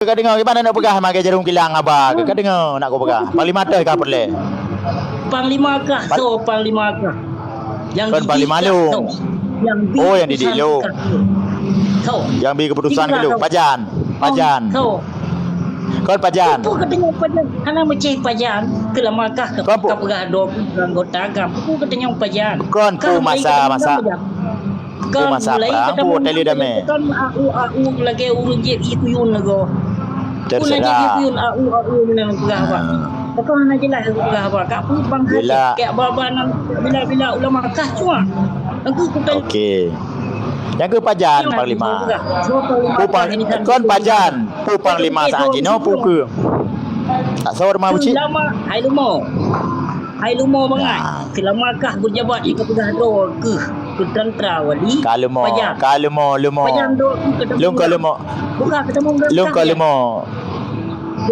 Kau dengar gimana nak pegah makan jarum kilang apa? Kau dengar nak kau pegah. Panglima tu kau perle. Panglima kah? So panglima kah? Yang Kan panglima lu. Oh yang didik lu. So. Yang bi keputusan ke lu. Pajan. So. Kau pajan. Apa katanya pajan? Hana macam pajan. Kelamakah ke pegah dok anggota agam. Aku katanya pajan. Kan pu masa Kan mulai ketemu teli dame. Kan au lagi urun je itu yun lago. Terserah. Yun au dengan pegah apa. Kau hanya jelas pegah apa. Kak pun bang kayak babanan bila ulama kah cuma. Aku kata okey. Yang ke pajan panglima. Kon pajan. Pu panglima sanjino pu ke. Tak sawar mau cik. Lama hai lumo bangat. Kelamakah berjabat di pegah do ke tentera wali. Kalumo. Pajan do ketemu. Lung kalumo. Bukan ketemu. Lung kalumo.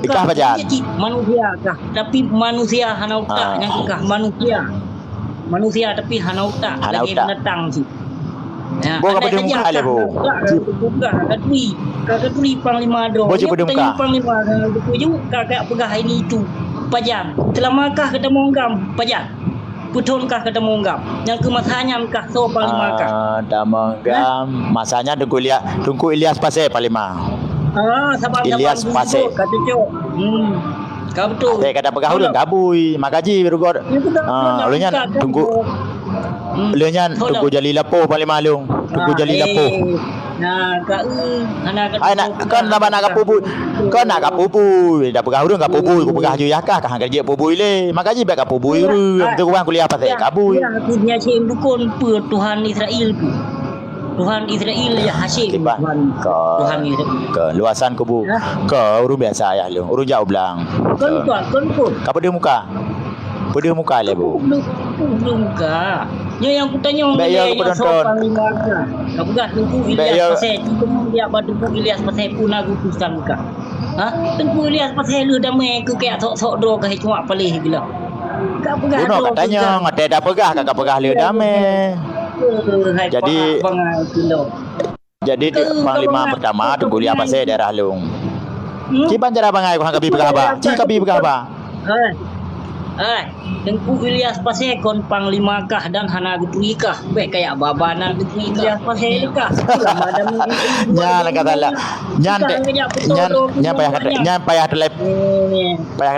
Ikah pajan. Manusia kah? Tapi manusia hana utak yang kah manusia tapi hana utak lagi binatang sih. Bukan pada muka le bu. Bukan katui panglima do. Bojo pada muka. Panglima tu kakak pegah ini itu. Pajan. Selamakah ketemu ngam pajan. Putunkah ketemu ngam. Yang kemasanya kah so panglima kah. Damangam. Masanya tunggu Ilyas Pasir panglima. Sabang Ilyas Pasir. Kata cok. Kau betul. Saya kata pegah udah kabui. Makaji berugod. Lalunya tunggu. Lalunya tunggu jali lapoh panglima lung. Tunggu jali lapoh. Nah, kan nak kapupu. Kau nak kapupu. Dah pegah udah kapupu. Kau pegah je yakah kah kerja pupu le. Makaji baik kapupu ru. Tu kurang kuliah pasal kabui. Aku dia cem dukun pe Tuhan Israel tu. Tuhan Israel ya Hashim. Tuhan Israel. Ke luasan kubu. Kau urus biasa ayah lu. Urus jauh belang. Kon. Kau pada muka. Pada muka le bu. Belum muka. Yang aku tanya yang penonton. Kau pegang tunggu Ilyas pasal dia batu Ilyas pasal pun aku pusang muka. Tunggu Ilyas pasal lu damai ke kayak sok dro ke cuma palih bila. Kau pegang. Buno katanya ngate dah pegah kakak pegah le damai. Jadi panglima pertama tu kuliah pasal daerah lung. Ciban cara bangai kau kabi pegah apa? Kabi pegah apa? Tengku Ilyas pasal kon panglima kah dan hana getui kah? Baik kayak babanan getui Ilyas pasal kah? Nya nak kata lah. Nya payah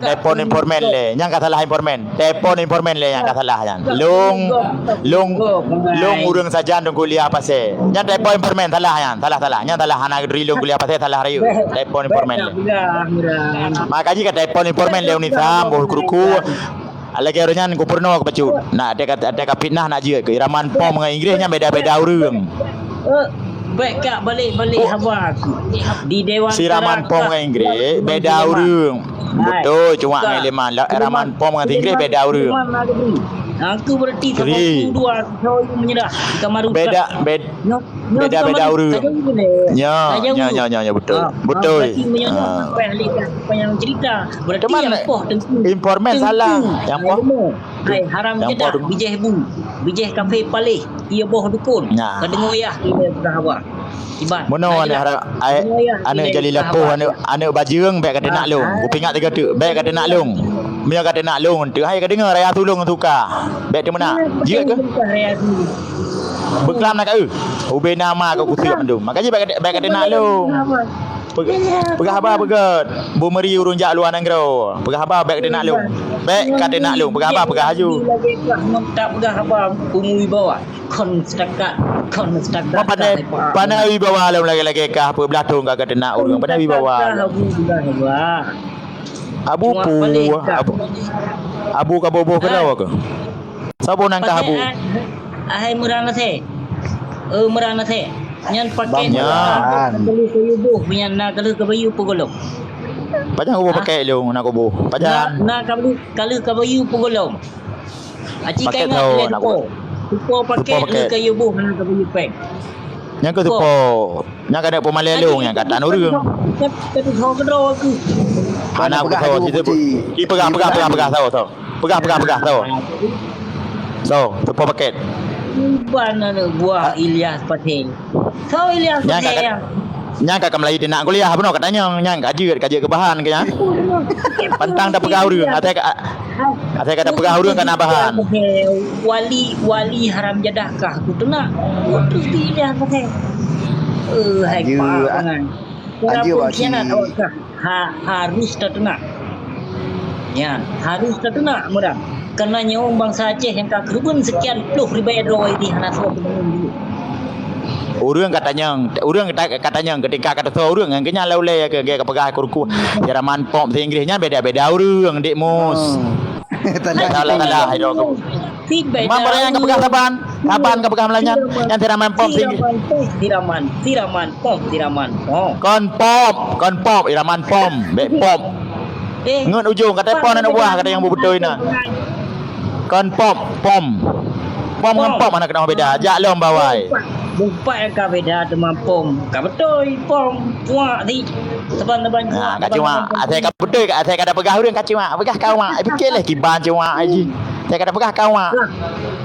telepon informan le. Nya kata lah informan. Telepon informan le yang kata lah yang. Lung urang saja dong kuliah pasal. Nya telepon informan salah yang. Salah. Nya salah hana getui lung kuliah pasal salah rayu. Telepon informan le. Makanya kata telepon informan le unisam boh kruku. Lagi orangnya gubernur ke pacu. Nak ada fitnah nak je ke iraman pom dengan Inggerisnya beda-beda urang. Baik kak balik haba aku. Di Dewan Siraman pom dengan Inggeris beda urang. Betul cuma ngeleman iraman pom dengan Inggeris beda urang. Aku berarti dua kau menyerah kamar beda urang. Ya betul. Apa yang cerita berarti yang poh tentu informan salah yang poh haram je dah bijih kafe palih ia boh dukun kedengar ya dah awak tiba mono ane jali lapoh ane bajeung baik kata nak long kupingat tiga tu baik kata nak long Mia kata nak long tu hai kata dengar raya tulung tukar baik tu mana je ke beklam nak ke ube nama kau kutip tu makanya baik kata nak long pegah apa pegat bumeri urun jak luar nanggro pegah apa baik kata nak long baik kata nak long pegah apa pegah haju tak pegah apa umui bawah kon setakat pandai wibawa lah lagi-lagi kah apa belah tu kata nak urang pandai wibawa abu kabobo ke dawa ke siapa nangkah abu ai merana the nyan pakai kalau kayu buh nyan nak kalau kayu pugolong pajang kabu pakai lu nak kabu pajang nak kalau kayu pugolong aci kai nak tupo pakai kayu buh nak kayu pek yang ke tupo yang kada pemalia lu yang kata urang tapi kau kedro aku anak aku tahu kita pegah tahu pegah tahu so tupo paket Buana buah Ilyas Patel. Tahu Ilyas Patel? Nyang kat Melayu dia nak kuliah benar katanya nyang kaji ke bahan ke nya. Pantang dah pegah urang ate kata pegah urang kana bahan. Wali haram jadahkah aku tu nak. Terus pilih pakai. Hai Anjir, pak dengan. anjir, Kenapa Pak kianat Cik. awak harus tak nak. Ya, harus tak nak mudah. Kerana orang bangsa Aceh yang kak kerubun sekian puluh ribu dolar ini hana suatu menunggu. Urang katanya ketika kata tu urang yang kenya laulai ke pegah kurku Jaraman pom bahasa Inggerisnya beda-beda urang dik mus. Salah hidup. Feedback. Mampu yang kepegah kapan ke pegah Melanyan yang Jaraman pom Tiraman pom. Kon pom iraman pom bek pom. Ngut ujung kata pom anak buah kata yang betul ina. Kon pom dengan pom mana kena beda. Jak lom bawai. Bumpat yang kau beda dengan pom. Kau betul pom puak di teban-teban. Nah, kacuma. Saya kata betul saya kata pegah urang kacuma. Pegah kau mak. Fikirlah kiban cuma aji. Saya kata pegah kau mak.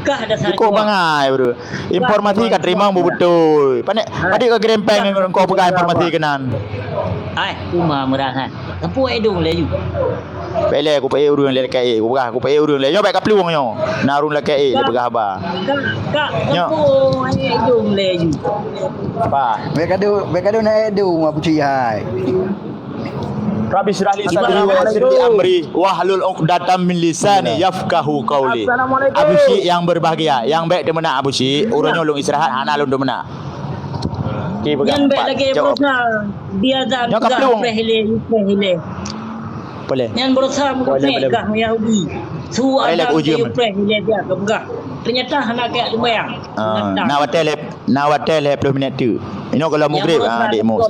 Kah ada salah. Cukup bangai bro. Informasi kat terima betul. Panik kau gerempeng kau pegah informasi kenan. Ai, cuma merahan. Tempu edung le ju. Pele aku pay urang le kai. Aku pay urang le. Yo baik ka peluang yo. Narun le kai le pegah ba. Kak tempu edung le ju. Apa? Bekado na edu Abu Cik hai. Rabbi syrah li sadri wa yassir li amri wahlul 'uqdatam min lisani yafqahu qawli. Abu Syik yang berbahagia, yang baik demena Abu Syik, urangnya ulung istirahat, hana ulun demena. Okey pegang. Yang baik lagi berusaha dia dan prehile. Boleh. Yang berusaha mengekah Yahudi. Suara prehile dia kebegah. Ternyata hana kayak sembahyang. Nawatel 10 minit tu. Ini kalau maghrib adik mus.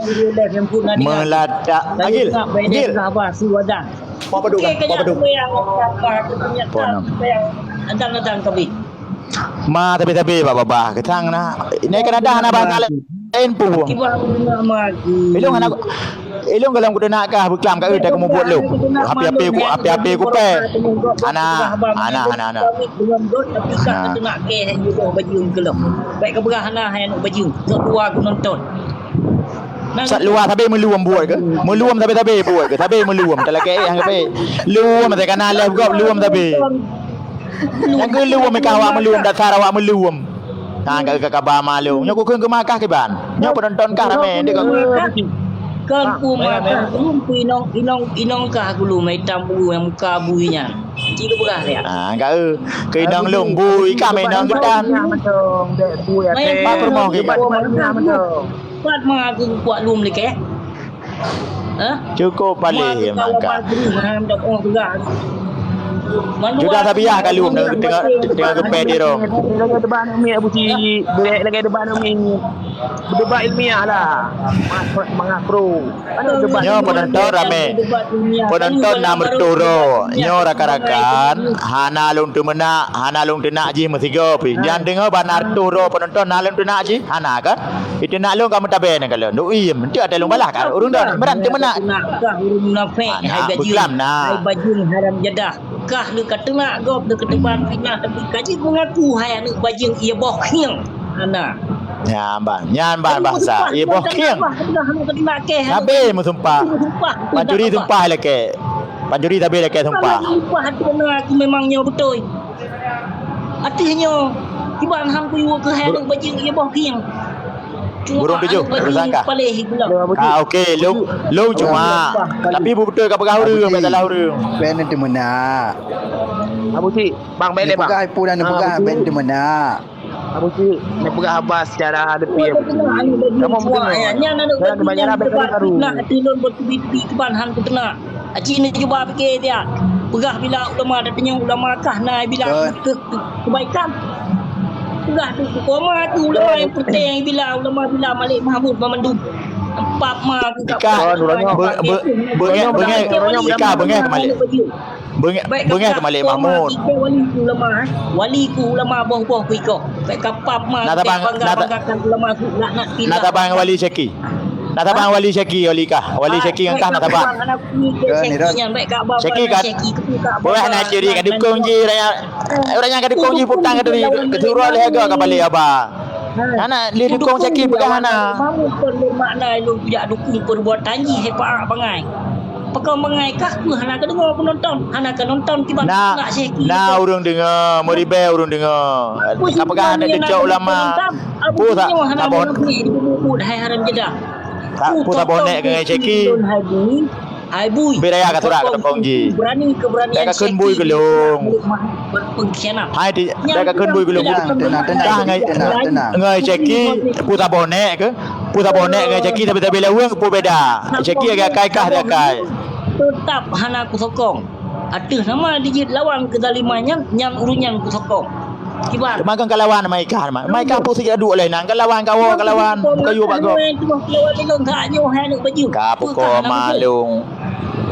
Meladak agil. Apa duk? Adang kami. Ma tapi baba ketang na. Ini kan ada hana bakal lain pun. Ilung kalau aku nak kah berkelam kat kita kamu buat lu. Api-api ku pe. Ana. Dengan dot tapi kan tu nak ke juga baju ke lo. Baik ke berah hana yang baju. Tok dua aku nonton. Sat luar tapi meluam buat ke? Meluam tapi buat ke? Tapi meluam tak lagi hang pe. Luam tak kana live gop luam tapi. Yang ke luam mereka awak meluam dasar awak meluam. Hang ke kabar malu. Nyok ku ke makah ke ban. Nyok penonton kah rame dia kan ku makan ku inong kah aku lu mai tambu yang muka buinya. Cik berah dia. Enggak ke inang long bui kami inang gedan. Betul, dek bui ate. Pak rumah ke Pak. Pat ma aku kuat lum lek Cukup balik mangka. Dak oh juga. Sudah tabiah kalau dengan gepe dia ro. Lagi depan umi Abu Cik, lagi depan umi. Berdebat ilmiah lah. Mengakro. Mana debat? Nyo penonton rame. Penonton nak berturo. Nyo rakan-rakan hana lung tu mena, hana lung tu nak ji mesti go pi. Jangan dengar banar turo penonton nak lung tu nak ji, hana ka? Itu nak lung kamu tabe nak kalau. Nu iem, dia ada lung balah ka. Urung dah berat tu mena. Nak kah urung munafik hai baju. Hai baju haram jadah. Kah lu kata nak gop dekat depan fitnah tapi kaji mengaku hai anak bajing ia boh khiang ana nyan ban bahasa ia boh khiang nabe mu sumpah panjuri sumpah leke panjuri tabe leke sumpah hati benar aku memangnya betul artinya tiba hang ku ke hai anak bajing ia boh khiang burung tujuh tersangka. Okey, lu cuma. Tapi betul ke pegah urang, salah urang. Ben tu mana? Abu Cik, bang balik bang. Pegah pun dan pegah ben tu mana? Abu Cik, ni pegah Abbas secara hadapi Abu Cik. Kamu mendengar? Nya nak banyak baru. Nak tilun bertubi-tubi keban hang ku tenak. Aci ni cuba fikir dia. Pegah bila ulama datanya ulama kah nai bila kebaikan. Pegah tu koma tu ulama yang penting bila ulama Malik Mahmud Mamandub. Empat ma aku kat bengek ke Malik. Bengek ke Malik Mahmud. Wali ku ulama boh-boh ku iko. Baik kapap ma banggakan ulama tu nak pindah. Nak tabang wali Syaki. Nak tabang wali Syaki wali kah? Wali Syaki engkah nak tabang. Syaki kan. Boleh nak ciri kan dukung ji raya. Orang yang dukung ji putang ke dari keturun le aga ka balik aba. Anak dia dukung Syakir pegang anak. Mamu pun bermakna lu tidak dukung perbuatan ni hebat bangai. Pakau mengai kah ku hana ka dengar penonton. Hana ka nonton tiba Nah, nah urung dengar, mau ribe urung dengar. Apakah anak kecok ulama? Pu tak bon. Pu hai haram jedah. Tak pu tak bonek dengan Syakir. Hai bui. Beraya kat surat kat Kongji. Keberanian Dah kat kun bui gelung. Berpengkhianat. Hai di dah kat kun bui gelung. Dah ngai Syakir pu tak bonek ke? Pu tak bonek dengan Syakir tapi bela uang pu beda. Syakir agak kai kah dia kai. Tetap hana aku sokong. Ada nama digit lawan kezalimannya yang urunyan aku sokong. Kibar. Makan kalawan mai kah mai. Mai kah pu sik adu oleh nang kalawan kawan kayu pak go. Ka pukul malung.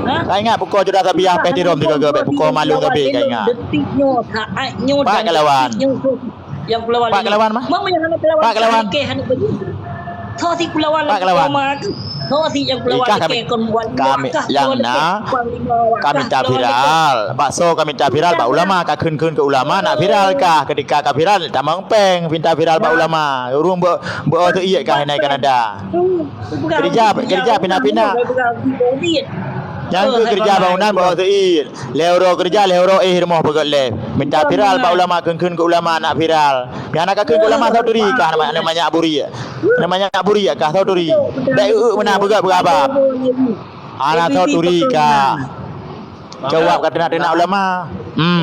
Kau ingat pukul judah tapi apa di rom tiga gebe pukul malung tapi kau ingat. Detiknya, saatnya Pak Kelawan. Yang Kelawan. Pak Kelawan mah? Mama yang hana Kelawan. Pak Kelawan. Ke hana baju. Tho si Kelawan. Pak Kelawan. Tho si yang Kelawan ke kon buat. Kami yang na kami tak viral. Bakso kami tak viral pak ulama kah kun ke ulama nak viral kah ketika kah viral tak mengpeng pinta viral pak ulama. Urung bo tu iya kah naik Kanada. Kerja pindah-pindah. Yang ke kerja bangunan bawa tuin. Leuro kerja leuro rumah pegat le. Minta viral pak ulama kun ke ulama nak viral. Yang nak kun ke ulama tahu diri kah namanya aburi. Namanya aburi kah tahu diri. Dak mana pegat berapa. Anak tahu diri kah. Jawab kata nak ulama.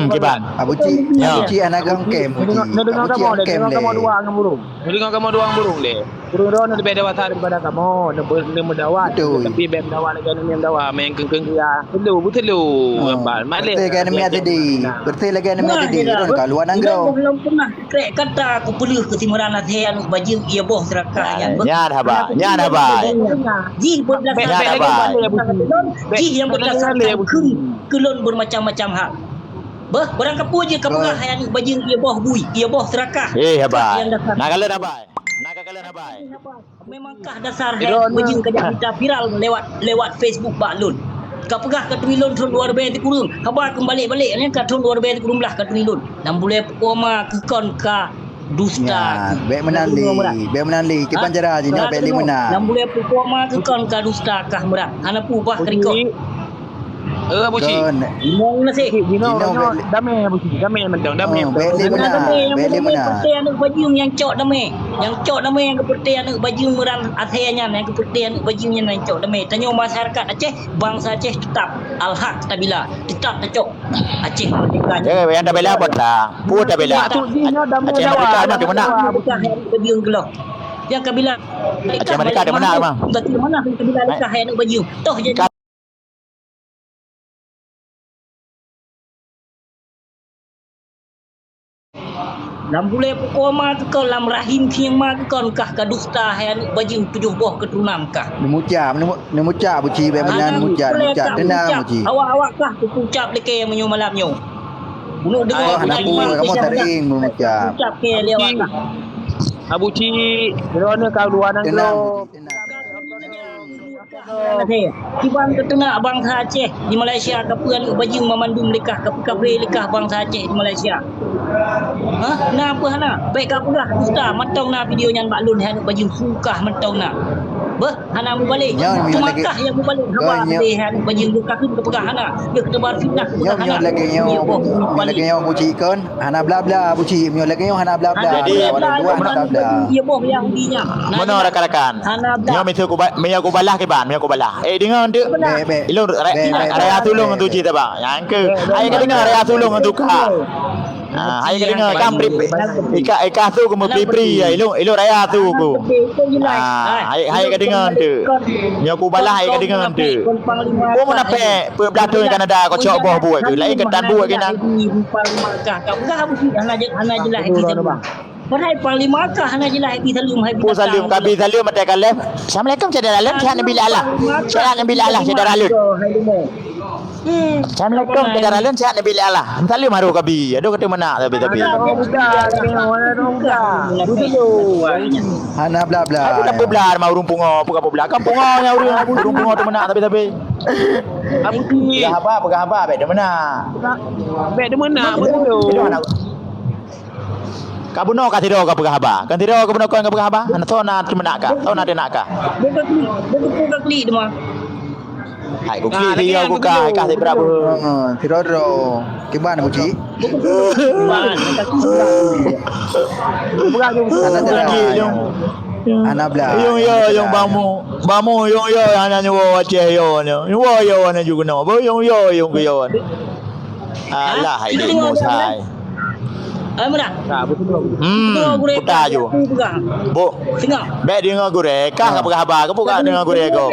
Kiban. Abu Cik anak kem. Nak dengar kamu le. Dengar kamu dua dengan burung. Dengar kamu dua dengan burung le. Burung dah nak beda watak daripada kamu. Nak berdawat. Tapi beb dawat lagi ni dawat main keng dia. Betul. Bal. Malik. Betul kan mi tadi. Betul lagi mi tadi. Kalau luar nanggro. Belum pernah krek kata aku pelih ke timuran athe anu baju ia boh seraka yang. Nya dah ba. Ji yang berdasarkan kelon bermacam-macam hal. Barang kapu je kapurah yang baju ia boh bui, ia boh serakah. Habai. Nak kala habai. Nak kala habai. Memangkah dasar baju kejap kita viral lewat Facebook Pak Lun. Kapurah kat Wilon tahun 2003 kurung. Khabar kembali-balik ni kat tahun 2003 kurung lah kat Wilon. Dan boleh pokoma ke kon ka dusta. Baik menali. Ke panjara je nak beli menang. Dan boleh pokoma ke kon ka dusta kah merak. Hana pubah kerikot. Abu Cik. Mong na si. Damai Abu Cik. Damai mentang. Damai. Beli menang. Putih anak baju yang cok damai. Yang cok damai yang putih anak baju meran athenya yang putih anak baju yang cok damai. Tanya masyarakat Aceh, bangsa Aceh tetap al-haq tabila. Tetap cok Aceh merdeka. Jangan yang dah bela apa dah. Pu dah bela. Aceh merdeka di mana? Bukan baju yang gelap. Yang kabila Aceh merdeka di mana bang? Di mana kabila nikah anak baju. Toh je lam boleh pokoma ke kau lam rahim kiang ma ke kau kah ka dusta han baju 7 buah keturunan kah Memucap Abu Cik baik menang mucap tenang Abu Cik. Awak kah ucap leke yang menyo malamnya. Bunuh dengar kamu taring memucap. Ucap ke lewat kah. Abu Cik, kerana kau luar nanggro. Kibang ketengah bangsa Aceh di Malaysia kapuan baju memandung lekah kape lekah bangsa Aceh di Malaysia. Kenapa hana? Baik kapulah dusta matang na video yang Pak Lun han baju sukah matang na. Hana mu balik. Cumakah yang mu balik khabar han baju lekah tu kepegah hana. Dia ketebar fitnah kepegah hana. Lagi yang Abu Cik kan hana bla bla Abu Cik lagi yang hana bla bla. Jadi dia boh Yahudinya. Mana rakan-rakan? Nyo aku balah ke ban, aku balah. Dengar tu. Ilung raya tulung tu cerita bang. Yang ke, ai ka dengar raya tulung tu ka. Ai ka dengar kam ika tu ku pri ilung raya tu ku. Ai ka dengar tu. Nyo aku balah ai ka dengar tu. Ku mana pe belatu Kanada ko cok boh buat ke. Lain ketan buat ke nang. Kau hana jelah kita bang. Padahal Panglima kah hana jelah Happy Salim Kabi Salim mata kalem. Assalamualaikum saudara Alam, saya Nabi Allah. Saya Nabi Allah saudara Alam. Assalamualaikum saudara Alam, saya Nabi Allah. Salim haru kabi. Aduh kata mana tapi. Hana bla bla. Aku dah bela mau urung pungo, buka bela. Kan pungo nya urung pungo tu mana tapi. Abu Cik. Pegang apa bet de mana? Bet de mana betul. Kau bunuh kau tidur kau pegah haba. Kan tidur kau bunuh kau pegah haba. Anak tahu nak terima nak kah? Tahu nak dia nak kah? Bukan klik dia mah. Hai kau klik dia aku kah kasih berapa? Tidur. Gimana Bu Cik? Man, Anak belah. Yung bamu yung anak nyo aceh yo nyo. Yo anak juga no. Bo yung yo. Alah hai dia musai. Mana? Putar je. Bo. Tengok. Baik dia dengan goreng. Kah kau pegah haba. Kau buka dengan goreng kau.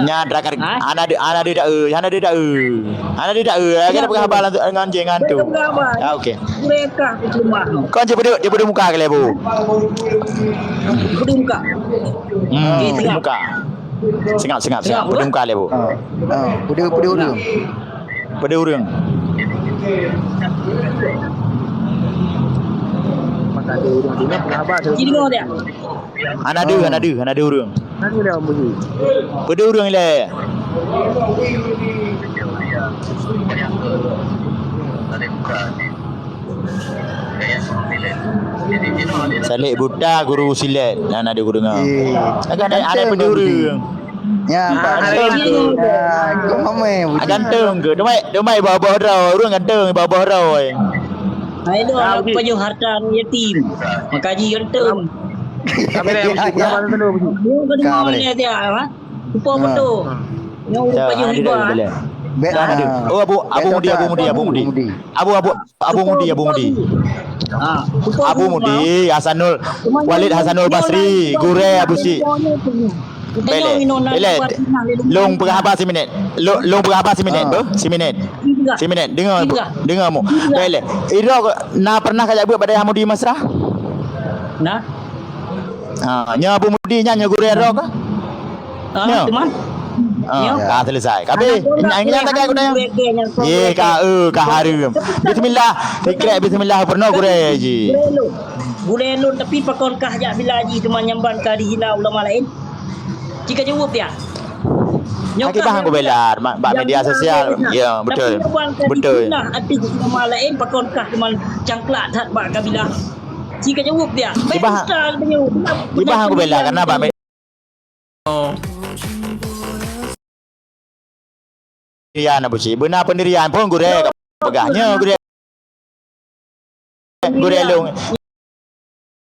Nya drakar anak dia dak anak dia dak anak dia dak kita pegah haba dengan jengan tu. Okey. Mereka rumah. Kau dia pada muka ke lebu. Kedung muka. Muka. Sengap pada muka lebu. Pada urang. Maka ada urang dia pernah abah tu. Jadi ngau dia. Anak ada urang. Nanti dia bunyi. Pada urang le. Salik buta guru silat anak dia guru dengar. Agak ada pada urang. Ya, kau mama. Ganteng ke? Demai bawah rau. Urang ganteng bawah rau. Ayo aku baju harta yatim. Makaji ganteng. Kami dah bunyi. Apa tu dulu bunyi? Mu kedua ni dia, ha? Lupa betul. Yang baju riba. Oh Abu Mudi. Abu Mudi Hasanul Walid Hasanul Basri Gure Abu Si. Bele. Long pegah apa si minit? Long pegah apa si minit? Si minit. Dengar mu. Bele. Ira na pernah kajak buat pada Hamudi Masrah? Nah. Nya Abu Mudi nya Gure ro ka? Teman. Ka selesai. Kabe ingat tak aku dah. Ye ka harum. Bismillah. Fikir bismillah pernah Gure ji. Gure lu tapi pakon kah jak bila ji teman nyamban ka dihina ulama lain. Jika jawab dia. Kaki bahan aku belar media sosial. Ya, betul. Betul. Nah, arti ulama lain pakon kah teman cangklak tak bak kabila. Jika jawab dia. Bahan aku belar karena media pendirian Abu Cik. Benar pendirian pun Gure pegahnya Gure long